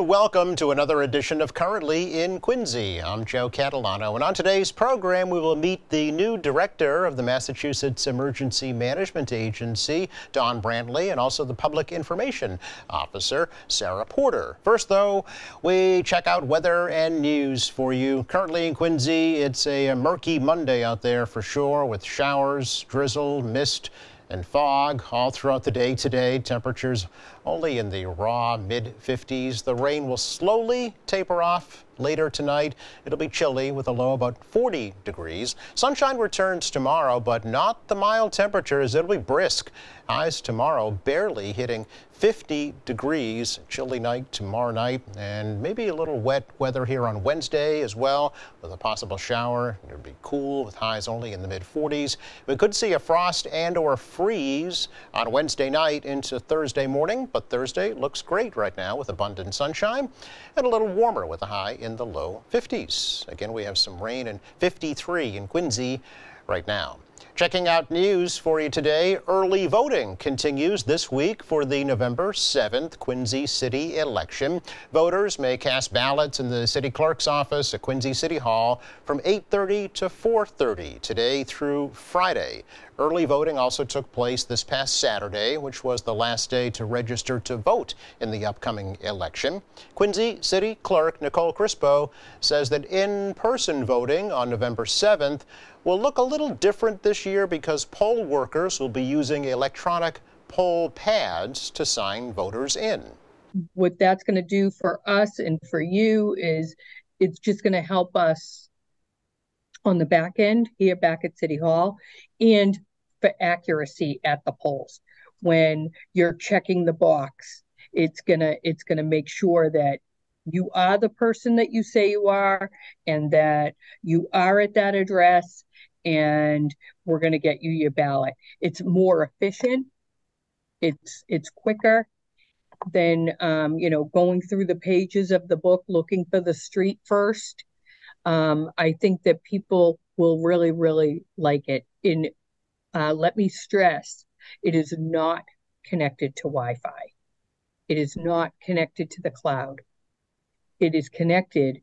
welcome to another edition of Currently in Quincy. I'm Joe Catalano, and on today's program we will meet the new director of the Massachusetts Emergency Management Agency, Don Brantley, and also the Public Information Officer, Sarah Porter. First, though, we check out weather and news for you. Currently in Quincy, it's a murky Monday out there for sure, with showers, drizzle, mist, and fog all throughout the day today. Temperatures only in the raw mid-50s. The rain will slowly taper off later tonight. It'll be chilly with a low about 40 degrees. Sunshine returns tomorrow, but not the mild temperatures. It'll be brisk. Highs tomorrow barely hitting 50 degrees. Chilly night tomorrow night, and maybe a little wet weather here on Wednesday as well, with a possible shower. It'll be cool with highs only in the mid-40s. We could see a frost and/or freeze on Wednesday night into Thursday morning, but Thursday looks great right now with abundant sunshine and a little warmer with a high in the low 50s. Again, we have some rain and 53 in Quincy right now. Checking out news for you today. Early voting continues this week for the November 7th Quincy City election. Voters may cast ballots in the city clerk's office at Quincy City Hall from 8:30 to 4:30 today through Friday. Early voting also took place this past Saturday, which was the last day to register to vote in the upcoming election. Quincy City Clerk Nicole Crispo says that in-person voting on November 7th will look a little different this year because poll workers will be using electronic poll pads to sign voters in. What that's going to do for us and for you is it's just going to help us on the back end here back at City Hall and for accuracy at the polls. When you're checking the box, it's gonna make sure that you are the person that you say you are and that you are at that address, and we're going to get you your ballot. It's more efficient. It's quicker than going through the pages of the book looking for the street first. I think that people will really, really like it. Let me stress, it is not connected to Wi-Fi. It is not connected to the cloud. It is connected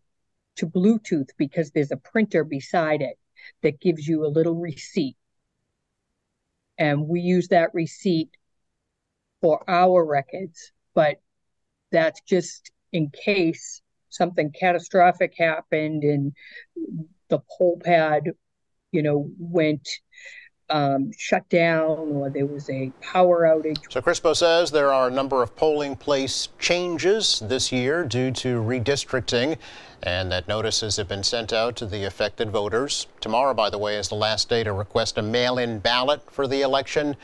to Bluetooth because there's a printer beside it that gives you a little receipt. And we use that receipt for our records, but that's just in case something catastrophic happened and the poll pad, went shut down or there was a power outage. So Crispo says there are a number of polling place changes this year due to redistricting, and that notices have been sent out to the affected voters. Tomorrow, by the way, is the last day to request a mail-in ballot for the election.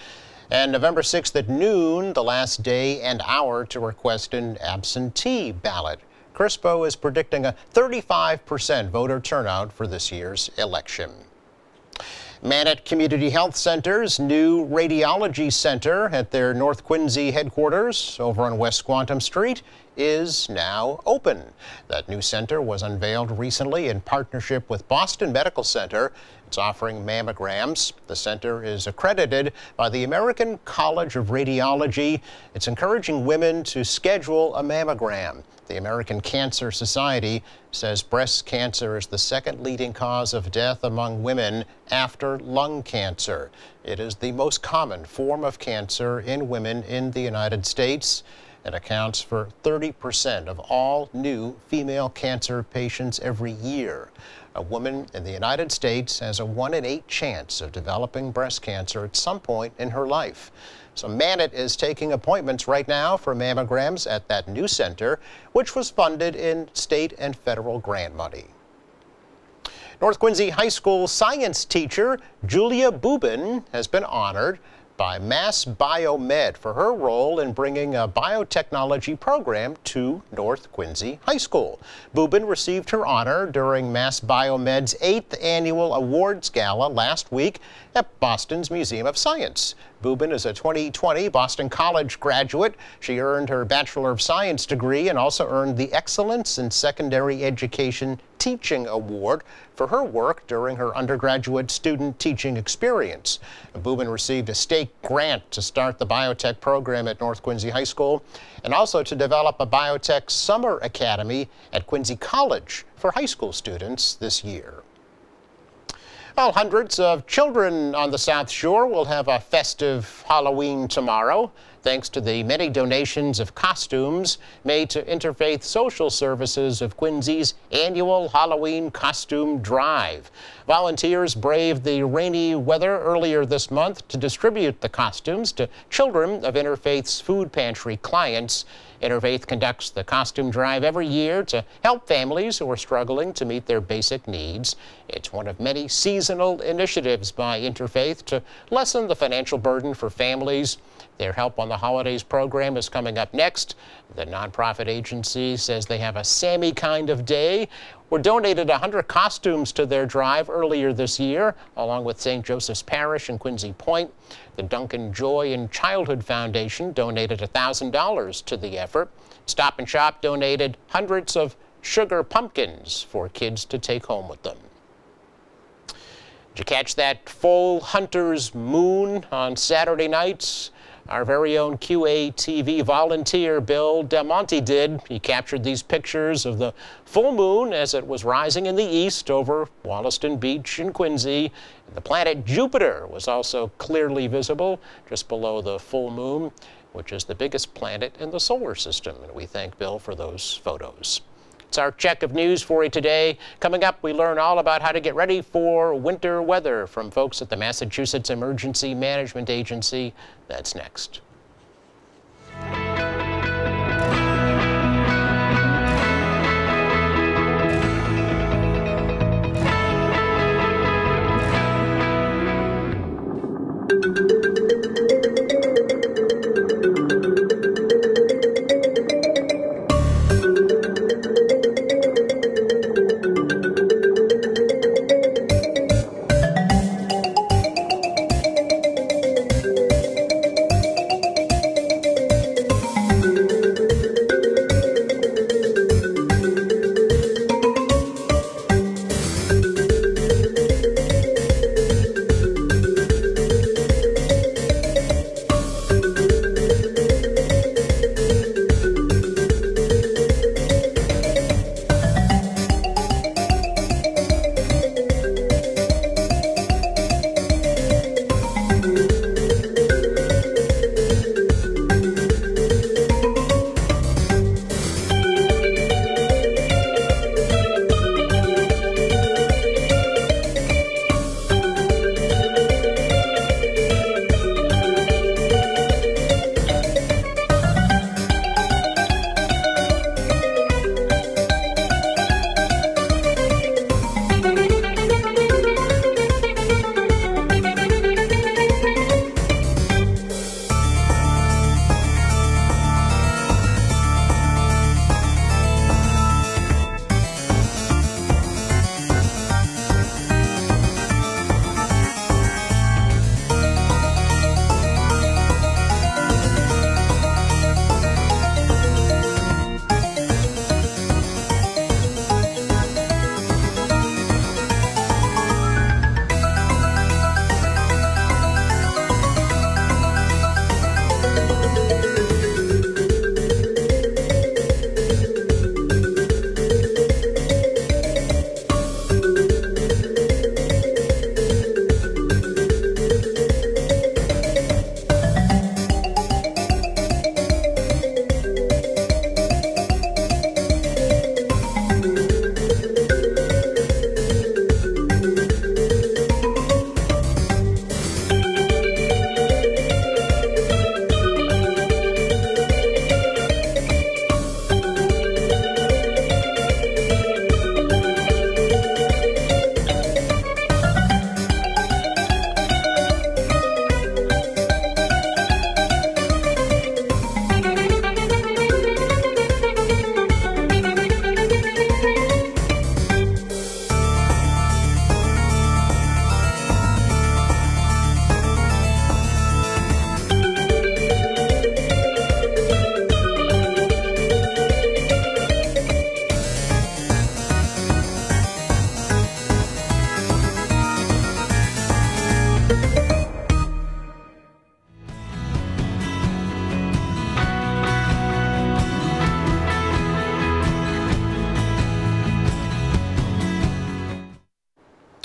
And November 6th at noon, the last day and hour to request an absentee ballot. Crispo is predicting a 35% voter turnout for this year's election. Mannett Community Health Center's new radiology center at their North Quincy headquarters over on West Squantum Street is now open. That new center was unveiled recently in partnership with Boston Medical Center. It's offering mammograms. The center is accredited by the American College of Radiology. It's encouraging women to schedule a mammogram. The American Cancer Society says breast cancer is the second leading cause of death among women after lung cancer. It is the most common form of cancer in women in the United States. It accounts for 30% of all new female cancer patients every year. A woman in the United States has a 1 in 8 chance of developing breast cancer at some point in her life. So Mannett is taking appointments right now for mammograms at that new center, which was funded in state and federal grant money. North Quincy High School science teacher Julia Bubin has been honored by Mass Biomed for her role in bringing a biotechnology program to North Quincy High School. Bubin received her honor during Mass Biomed's 8th annual awards gala last week at Boston's Museum of Science. Bubin is a 2020 Boston College graduate. She earned her Bachelor of Science degree and also earned the Excellence in Secondary Education Teaching Award for her work during her undergraduate student teaching experience. Boobin received a state grant to start the biotech program at North Quincy High School and also to develop a biotech summer academy at Quincy College for high school students this year. Well, hundreds of children on the South Shore will have a festive Halloween tomorrow, thanks to the many donations of costumes made to Interfaith Social Services of Quincy's annual Halloween costume drive. Volunteers braved the rainy weather earlier this month to distribute the costumes to children of Interfaith's food pantry clients. Interfaith conducts the costume drive every year to help families who are struggling to meet their basic needs. It's one of many seasonal initiatives by Interfaith to lessen the financial burden for families. Their Help on the Holidays program is coming up next. The nonprofit agency says they have a Sammy kind of day. We donated 100 costumes to their drive earlier this year, along with St. Joseph's Parish and Quincy Point. The Duncan Joy and Childhood Foundation donated $1,000 to the effort. Stop and Shop donated hundreds of sugar pumpkins for kids to take home with them. Did you catch that full hunter's moon on Saturday nights? Our very own QATV volunteer Bill Del Monte did. He captured these pictures of the full moon as it was rising in the east over Wollaston Beach in Quincy. The planet Jupiter was also clearly visible just below the full moon, which is the biggest planet in the solar system. And we thank Bill for those photos. It's our check of news for you today. Coming up, we learn all about how to get ready for winter weather from folks at the Massachusetts Emergency Management Agency. That's next.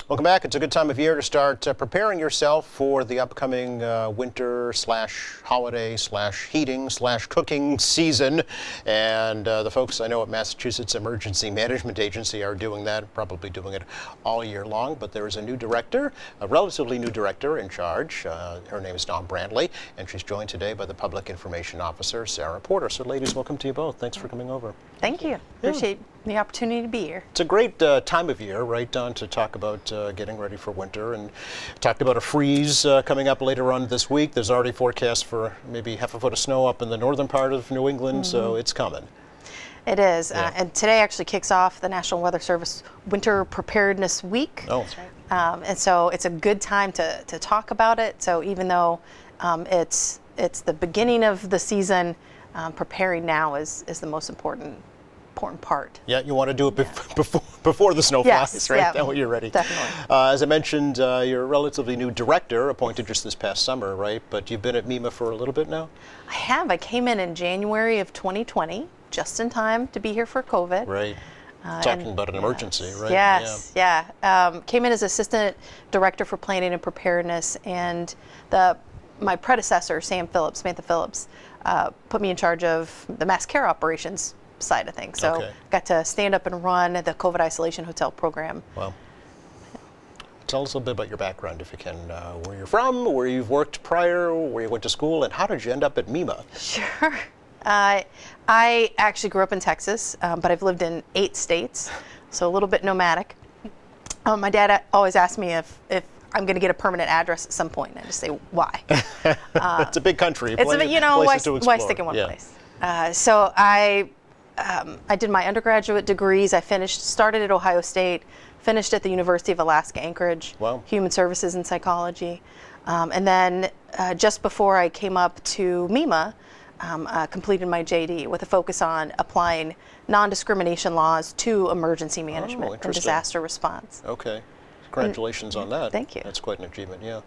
Welcome back. It's a good time of year to start preparing yourself for the upcoming winter / holiday / heating / cooking season. And the folks I know at Massachusetts Emergency Management Agency are doing that, probably doing it all year long. But there is a new director, a relatively new director in charge. Her name is Dawn Brantley, and she's joined today by the Public Information Officer, Sarah Porter. So ladies, welcome to you both. Thanks for coming over. Thank you. Appreciate the opportunity to be here. It's a great time of year, right, Dawn, to talk about getting ready for winter, and talked about a freeze coming up later on this week. There's already forecast for maybe half a foot of snow up in the northern part of New England, so it's coming. It is, Yeah. and today actually kicks off the National Weather Service Winter Preparedness Week. Oh, that's right. And so it's a good time to talk about it. So even though it's the beginning of the season, preparing now is the most important part. Yeah, you want to do it before the snow flies, right? Yeah, That way you're ready. definitely. As I mentioned, you're a relatively new director, appointed just this past summer, right? But you've been at MEMA for a little bit now? I have. I came in January of 2020, just in time to be here for COVID. Right. Talking about an emergency, right? Yes, yeah. Came in as Assistant Director for Planning and Preparedness, and my predecessor, Samantha Phillips, put me in charge of the mass care operations side of things. So got to stand up and run the COVID isolation hotel program. Wow. Tell us a little bit about your background, if you can. Where you're from, where you've worked prior, where you went to school, and how did you end up at MEMA? Sure. I actually grew up in Texas, but I've lived in 8 states, so a little bit nomadic. My dad always asked me if I'm going to get a permanent address at some point, and I just say, why? It's a big country. It's why stick in one place? So I did my undergraduate degrees. I started at Ohio State, finished at the University of Alaska Anchorage, Wow. Human Services and Psychology. And then just before I came up to MEMA, completed my JD with a focus on applying non-discrimination laws to emergency management and disaster response. Okay. Congratulations on that. Thank you. That's quite an achievement, yeah.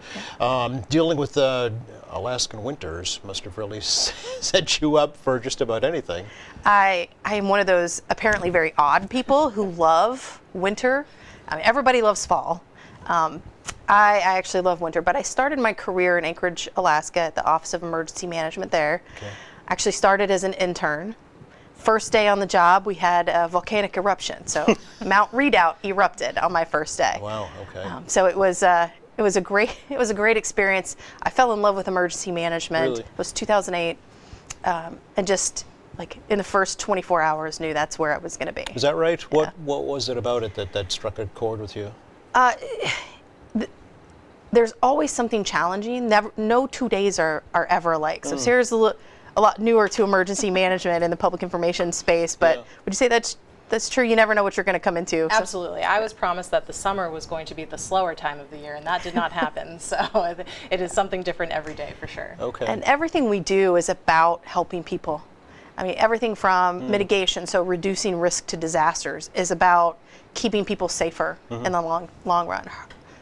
Dealing with Alaskan winters must have really set you up for just about anything. I am one of those apparently very odd people who love winter. I mean, everybody loves fall. I actually love winter, but I started my career in Anchorage, Alaska at the Office of Emergency Management there. Okay. Actually started as an intern. First day on the job, we had a volcanic eruption. So Mount Redoubt erupted on my first day. Wow, okay. So it was a great experience. I fell in love with emergency management. Really? It was 2008, and just like in the first 24 hours knew that's where I was going to be. Is that right? Yeah. What was it about it that struck a chord with you? There's always something challenging. No 2 days are ever alike. So Sarah's a lot newer to emergency management in the public information space, but would you say that's true? You never know what you're going to come into. Absolutely. I was promised that the summer was going to be the slower time of the year, and that did not happen. So it is something different every day for sure. Okay. And everything we do is about helping people. I mean, everything from mitigation, so reducing risk to disasters, is about keeping people safer in the long run.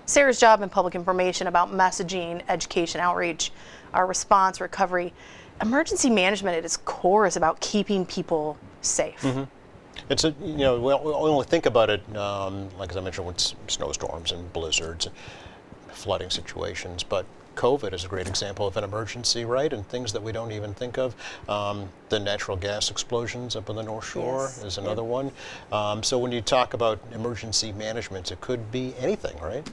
Sarah's job in public information about messaging, education, outreach, our response, recovery. Emergency management at its core is about keeping people safe. It's we only think about it, like as I mentioned, with snowstorms and blizzards, flooding situations, but COVID is a great example of an emergency, right? And things that we don't even think of. The natural gas explosions up on the North Shore is another one. So when you talk about emergency management, it could be anything, right?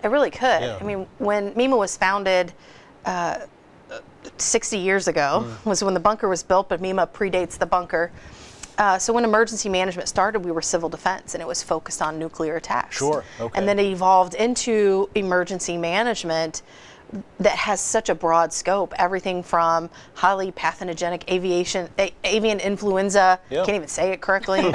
It really could. Yeah. I mean, when MEMA was founded 60 years ago, was when the bunker was built, but MEMA predates the bunker. So when emergency management started, we were civil defense, and it was focused on nuclear attacks. Sure, okay. And then it evolved into emergency management that has such a broad scope, everything from highly pathogenic avian influenza, can't even say it correctly,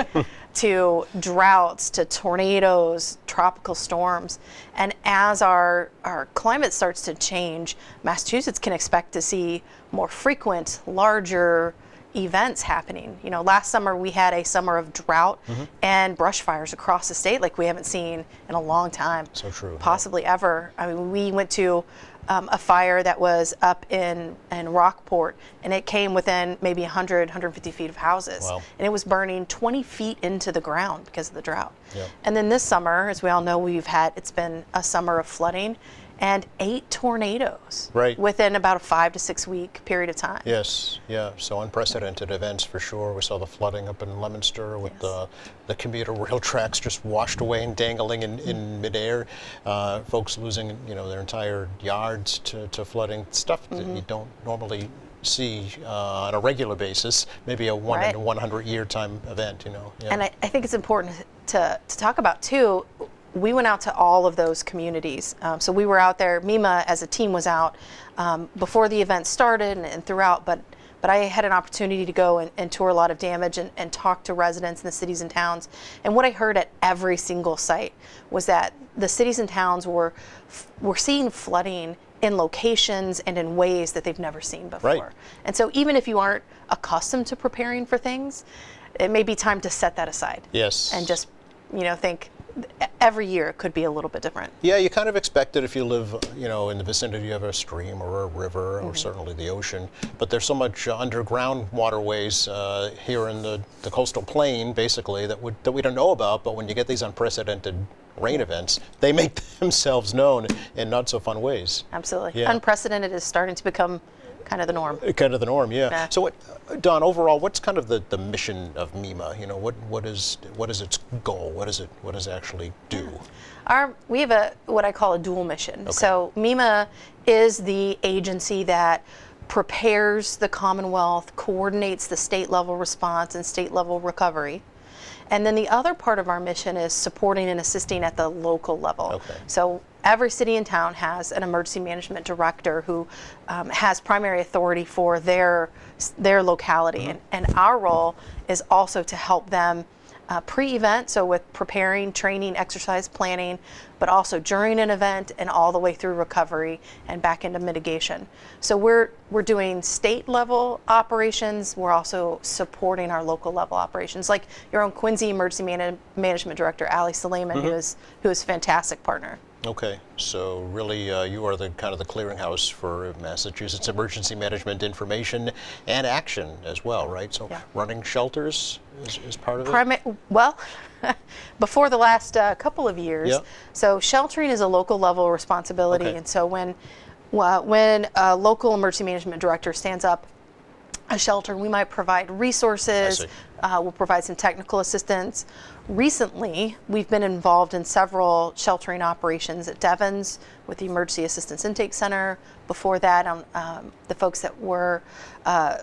to droughts, to tornadoes, tropical storms. And as our climate starts to change, Massachusetts can expect to see more frequent, larger, events happening. You know, last summer we had a summer of drought and brush fires across the state like we haven't seen in a long time. So true. Possibly ever. I mean, we went to a fire that was up in Rockport, and it came within maybe 100, 150 feet of houses. Wow. And it was burning 20 feet into the ground because of the drought. Yep. And then this summer, as we all know, it's been a summer of flooding and 8 tornadoes Right. within about a 5 to 6 week period of time. Yes, yeah, so unprecedented events for sure. We saw the flooding up in Leominster with Yes. the commuter rail tracks just washed away and dangling in midair. Folks losing, their entire yards to flooding, stuff that you don't normally see on a regular basis, maybe a one in a 100 year time event, Yeah. And I think it's important to talk about too. We went out to all of those communities. So we were out there, MEMA as a team was out before the event started and throughout, but I had an opportunity to go and tour a lot of damage and talk to residents in the cities and towns. And what I heard at every single site was that the cities and towns were seeing flooding in locations and in ways that they've never seen before. Right. And so even if you aren't accustomed to preparing for things, it may be time to set that aside. Yes. And just, think every year it could be a little bit different. Yeah, you kind of expect it if you live, in the vicinity of a stream or a river or certainly the ocean. But there's so much underground waterways here in the coastal plain, basically, that we don't know about. But when you get these unprecedented rain events, they make themselves known in not so fun ways. Absolutely. Yeah. Unprecedented is starting to become kind of the norm. Kind of the norm, yeah. Yeah. So, Don, overall, what's kind of the mission of MEMA? What is its goal? What does it actually do? We have what I call a dual mission. So MEMA is the agency that prepares the Commonwealth, coordinates the state level response and state level recovery. And then the other part of our mission is supporting and assisting at the local level. Okay. So every city and town has an emergency management director who has primary authority for their locality. And our role is also to help them pre-event, so with preparing, training, exercise planning, but also during an event and all the way through recovery and back into mitigation. So we're doing state level operations. We're also supporting our local level operations, like your own Quincy Emergency Management Director, Ali Suleiman, who is a fantastic partner. Okay, so really you are the kind of the clearinghouse for Massachusetts emergency management information and action as well, right? So Yeah. running shelters is part of it? Well, before the last couple of years, Yeah. so sheltering is a local level responsibility. Okay. And so when a local emergency management director stands up a shelter, we might provide resources, we'll provide some technical assistance. Recently, we've been involved in several sheltering operations at Devens with the Emergency Assistance Intake Center. Before that, the folks that were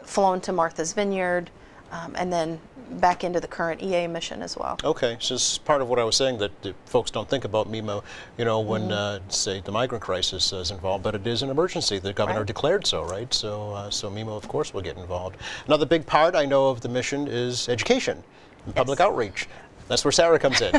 flown to Martha's Vineyard, and then back into the current EA mission as well. Okay, so this is part of what I was saying, that folks don't think about MEMA, when, say, the migrant crisis is involved, but it is an emergency. The governor Right. declared so, right? So MEMA, of course, will get involved. Another big part, I know, of the mission is education and public outreach. That's where Sarah comes in.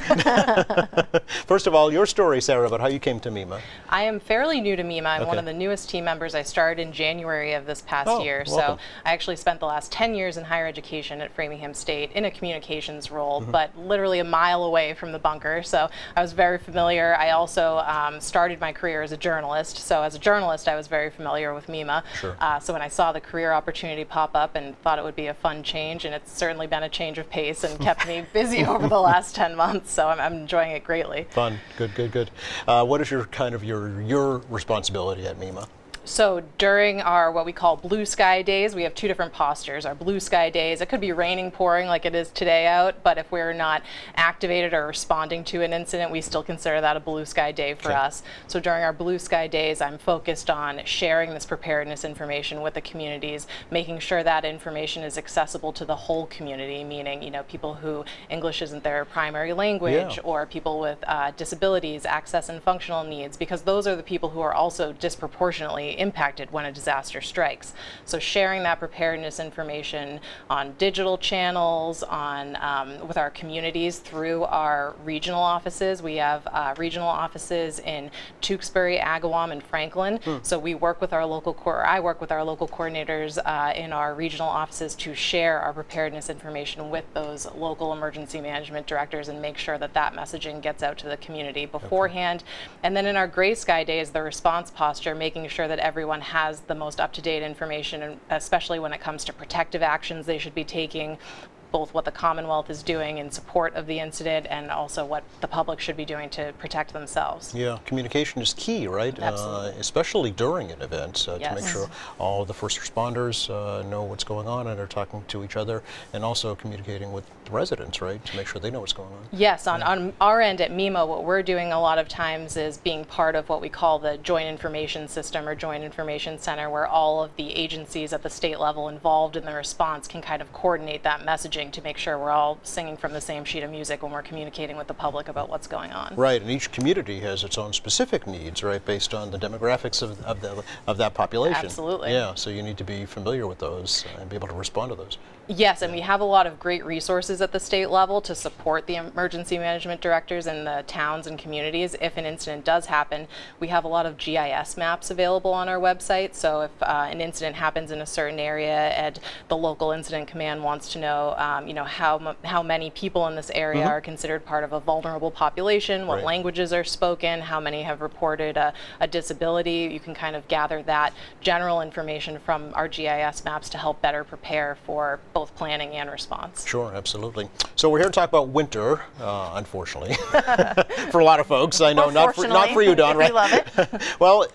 First of all, your story, Sarah, about how you came to MEMA. I am fairly new to MEMA. I'm Okay. one of the newest team members. I started in January of this past year. Welcome. So I actually spent the last 10 years in higher education at Framingham State in a communications role, but literally a mile away from the bunker. So I was very familiar. I also started my career as a journalist. So as a journalist, I was very familiar with MEMA. Sure. So when I saw the career opportunity pop up and thought it would be a fun change, and it's certainly been a change of pace and kept me busy over the last 10 months. So I'm enjoying it greatly. Fun, good. What is your kind of your responsibility at MEMA? So during our what we call blue sky days, we have two different postures. Our blue sky days, it could be raining, pouring like it is today out, but if we're not activated or responding to an incident, we still consider that a blue sky day for Okay. us. So during our blue sky days, I'm focused on sharing this preparedness information with the communities, making sure that information is accessible to the whole community, meaning, people who English isn't their primary language, Yeah. or people with disabilities, access and functional needs, because those are the people who are also disproportionately disproportionately impacted when a disaster strikes. So sharing that preparedness information on digital channels, with our communities through our regional offices. We have regional offices in Tewksbury, Agawam, and Franklin. So we work with our local I work with our local coordinators in our regional offices to share our preparedness information with those local emergency management directors and make sure that that messaging gets out to the community beforehand. And then in our Gray Sky Days, the response posture, making sure that everyone has the most up-to-date information, and especially when it comes to protective actions they should be taking, both what the Commonwealth is doing in support of the incident and also what the public should be doing to protect themselves. Yeah, communication is key, right? Absolutely. Especially during an event, Yes. to make sure all the first responders know what's going on and are talking to each other, and also communicating with the residents, right, to make sure they know what's going on. Yes, on our end at MEMA, what we're doing a lot of times is being part of what we call the Joint Information System or Joint Information Center, where all of the agencies at the state level involved in the response can kind of coordinate that messaging to make sure we're all singing from the same sheet of music when we're communicating with the public about what's going on. Right, and each community has its own specific needs, right, based on the demographics of that population. Absolutely. Yeah, so you need to be familiar with those and be able to respond to those. Yes, and we have a lot of great resources at the state level to support the emergency management directors in the towns and communities. If an incident does happen, we have a lot of GIS maps available on our website. So if an incident happens in a certain area and the local incident command wants to know, how many people in this area are considered part of a vulnerable population, what languages are spoken, how many have reported a disability, you can kind of gather that general information from our GIS maps to help better prepare for both planning and response. Sure, absolutely. So we're here to talk about winter, unfortunately, for a lot of folks. I know, not for you, Don, right? We love it. Well,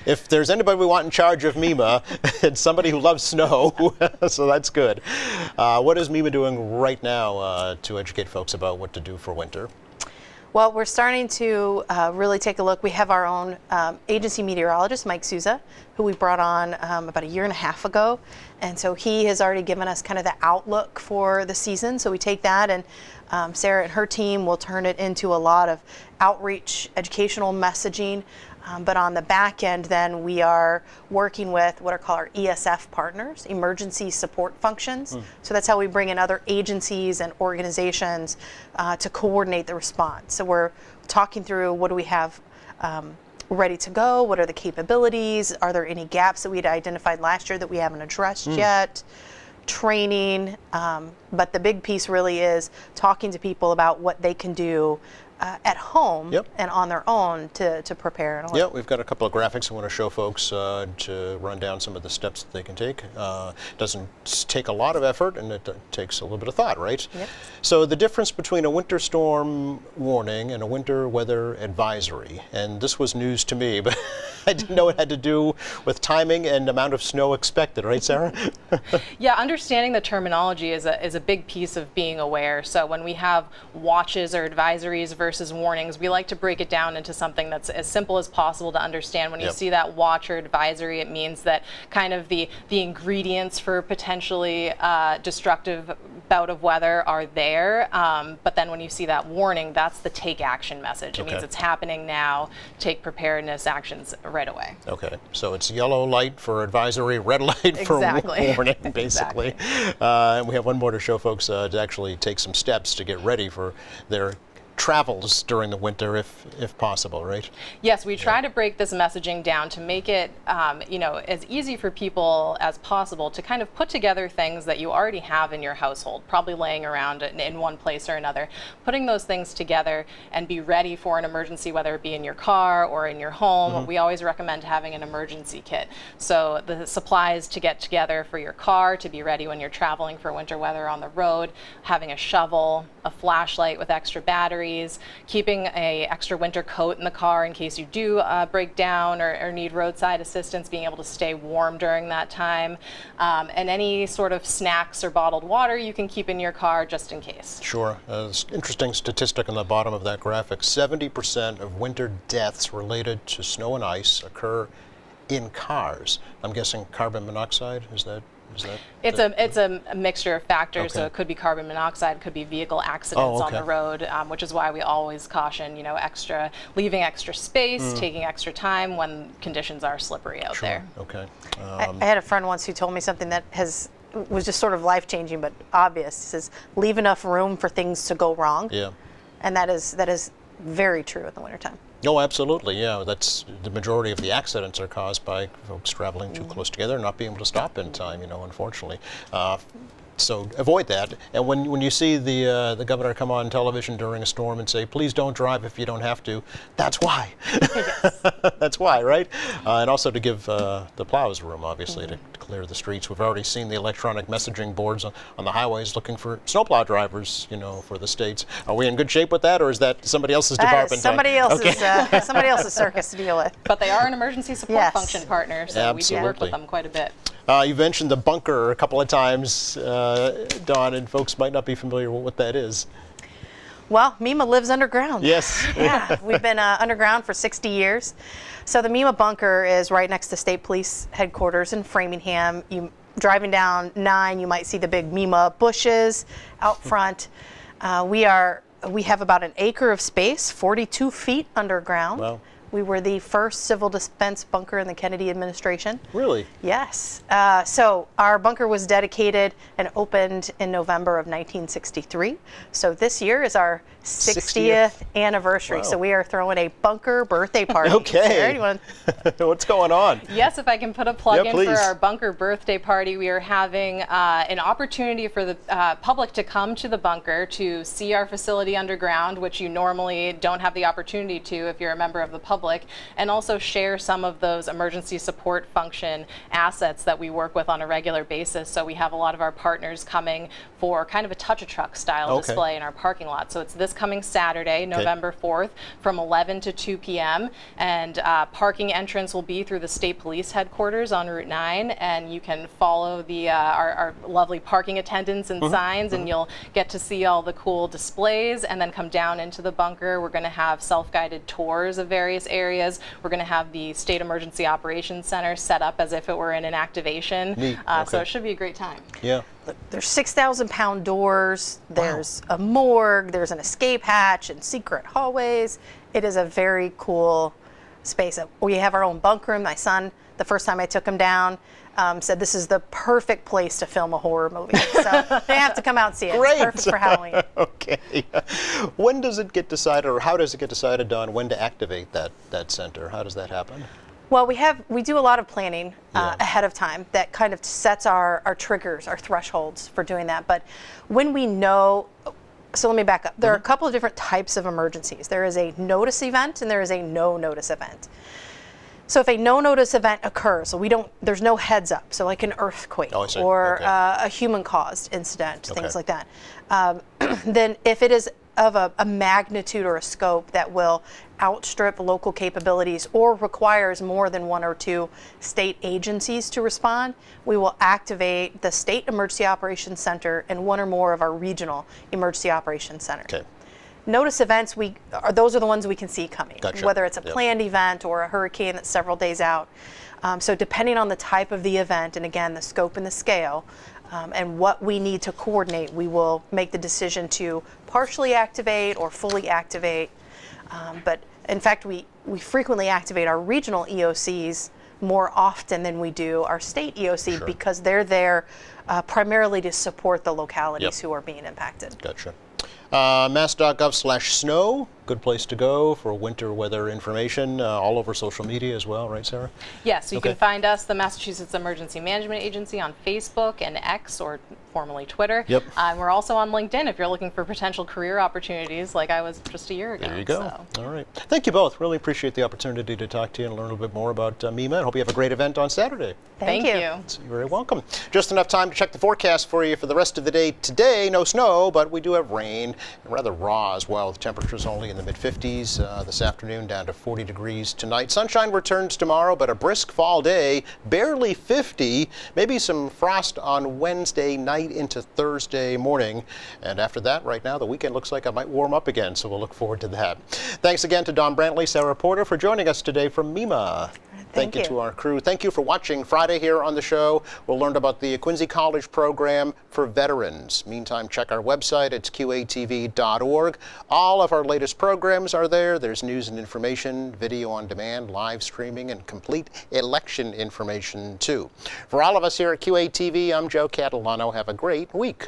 if there's anybody we want in charge of MEMA, it's somebody who loves snow, so that's good. What is MEMA doing right now to educate folks about what to do for winter? Well, we're starting to really take a look. We have our own agency meteorologist, Mike Souza, who we brought on about 1.5 years ago. And so he has already given us kind of the outlook for the season. So we take that, and Sarah and her team will turn it into a lot of outreach, educational messaging. But on the back end, then we are working with what are called our ESF partners, emergency support functions. So that's how we bring in other agencies and organizations to coordinate the response. So we're talking through what do we have ready to go, what are the capabilities, are there any gaps that we had identified last year that we haven't addressed yet, training, but the big piece really is talking to people about what they can do at home and on their own to prepare. Yeah, we've got a couple of graphics I want to show folks to run down some of the steps that they can take. It doesn't take a lot of effort, and it takes a little bit of thought, right? Yep. So the difference between a winter storm warning and a winter weather advisory, and this was news to me, but I didn't know it had to do with timing and amount of snow expected, right, Sarah? Yeah, understanding the terminology is a big piece of being aware. So when we have watches or advisories versus warnings, we like to break it down into something that's as simple as possible to understand. When you see that watch or advisory, it means that kind of the ingredients for potentially destructive bout of weather are there. But then when you see that warning, that's the take action message. It means it's happening now. Take preparedness actions right away. Okay, so it's yellow light for advisory, red light for warning, basically. And we have one more to show folks to actually take some steps to get ready for their travels during the winter if possible, right? Yes, we try to break this messaging down to make it as easy for people as possible to kind of put together things that you already have in your household, probably laying around in one place or another, putting those things together and be ready for an emergency, whether it be in your car or in your home. We always recommend having an emergency kit. So the supplies to get together for your car to be ready when you're traveling for winter weather on the road, having a shovel, a flashlight with extra batteries, keeping a extra winter coat in the car in case you do break down or need roadside assistance, being able to stay warm during that time, and any sort of snacks or bottled water you can keep in your car just in case. Sure. Interesting statistic on the bottom of that graphic. 70% of winter deaths related to snow and ice occur in cars. I'm guessing carbon monoxide, is that Is that It's a mixture of factors, so Okay. it could be carbon monoxide, could be vehicle accidents on okay. the road, which is why we always caution, leaving extra space, taking extra time when conditions are slippery out there. Okay. I had a friend once who told me something that was just sort of life-changing but obvious. He says, leave enough room for things to go wrong. Yeah. And that is very true in the wintertime. Oh, absolutely. Yeah, that's the majority of the accidents are caused by folks traveling too close together and not being able to stop in time. Unfortunately. So avoid that. And when you see the governor come on television during a storm and say, "Please don't drive if you don't have to," that's why. That's why, right? And also to give the plows room, obviously, to clear the streets. We've already seen the electronic messaging boards on the highways looking for snowplow drivers, for the states. Are we in good shape with that, or is that somebody else's That department? is somebody else's somebody else's circus to deal with. But they are an emergency support Yes. function partner, so we do work Absolutely. with them quite a bit. You mentioned the bunker a couple of times, Dawn, and folks might not be familiar with what that is. Well, MEMA lives underground. Yes. Yeah, we've been underground for 60 years. So the MEMA bunker is right next to State Police headquarters in Framingham. Driving down 9, you might see the big MEMA bushes out front. We have about an acre of space, 42 feet underground. Wow. We were the first civil defense bunker in the Kennedy administration. Really? Yes. So our bunker was dedicated and opened in November of 1963. So this year is our 60th anniversary. Wow. So we are throwing a bunker birthday party. Okay. Sarah, you want What's going on? Yes, if I can put a plug Yeah, in for please. our bunker birthday party, we are having an opportunity for the public to come to the bunker to see our facility underground, which you normally don't have the opportunity to if you're a member of the public, and also share some of those emergency support function assets that we work with on a regular basis. So we have a lot of our partners coming for kind of a touch-a-truck style Okay. display in our parking lot. So it's this coming Saturday, November 4th, from 11 to 2 p.m. And parking entrance will be through the State Police headquarters on Route 9, and you can follow the our lovely parking attendants and signs, and you'll get to see all the cool displays, and then come down into the bunker. We're going to have self-guided tours of various areas. We're going to have the State Emergency Operations Center set up as if it were in an activation. Neat. So Okay. it should be a great time. Yeah. There's 6,000-pound doors, there's a morgue, there's an escape hatch and secret hallways. It is a very cool space. We have our own bunk room. My son, the first time I took him down, said this is the perfect place to film a horror movie. So they have to come out and see it. Great. It's perfect for Halloween. Okay. When does it get decided, or how does it get decided, Dawn, when to activate that center? How does that happen? Well, we do a lot of planning Yeah. ahead of time that kind of sets our triggers, our thresholds for doing that. But when we know, so let me back up. There are a couple of different types of emergencies. There is a notice event and there is a no notice event. So if a no notice event occurs, so there's no heads up, so like an earthquake Oh, I see. or Okay. a human caused incident, things Okay. like that. Then if it is of a magnitude or a scope that will outstrip local capabilities or requires more than 1 or 2 state agencies to respond, we will activate the State Emergency Operations Center and 1 or more of our regional emergency operations centers. Okay. Notice events, those are the ones we can see coming, Gotcha. whether it's a Yep. planned event or a hurricane that's several days out. So depending on the type of the event, and again, the scope and the scale, and what we need to coordinate, we will make the decision to partially activate or fully activate. But in fact, we frequently activate our regional EOCs more often than we do our state EOC Sure. because they're there primarily to support the localities Yep. who are being impacted. Gotcha. Mass.gov/snow, good place to go for winter weather information, all over social media as well, right, Sarah? Yes, so you Okay. can find us, the Massachusetts Emergency Management Agency, on Facebook and X, or formerly Twitter. Yep. We're also on LinkedIn if you're looking for potential career opportunities like I was just a year ago. There you go. So. All right. Thank you both. Really appreciate the opportunity to talk to you and learn a little bit more about MEMA. And hope you have a great event on Saturday. Thank you. So you're very welcome. Just enough time to check the forecast for you for the rest of the day today. No snow, but we do have rain and rather raw as well. The temperatures only in the mid-50s this afternoon, down to 40 degrees tonight. Sunshine returns tomorrow, but a brisk fall day, barely 50. Maybe some frost on Wednesday night into Thursday morning. And after that, right now, the weekend looks like it might warm up again, so we'll look forward to that. Thanks again to Dawn Brantley, Sarah Porter, for joining us today from MEMA. Thank you to our crew. Thank you for watching Friday here on the show. We'll learn about the Quincy College program for veterans. Meantime, check our website. It's qatv.org. All of our latest programs are there. There's news and information, video on demand, live streaming, and complete election information, too. For all of us here at QATV, I'm Joe Catalano. Have a great week.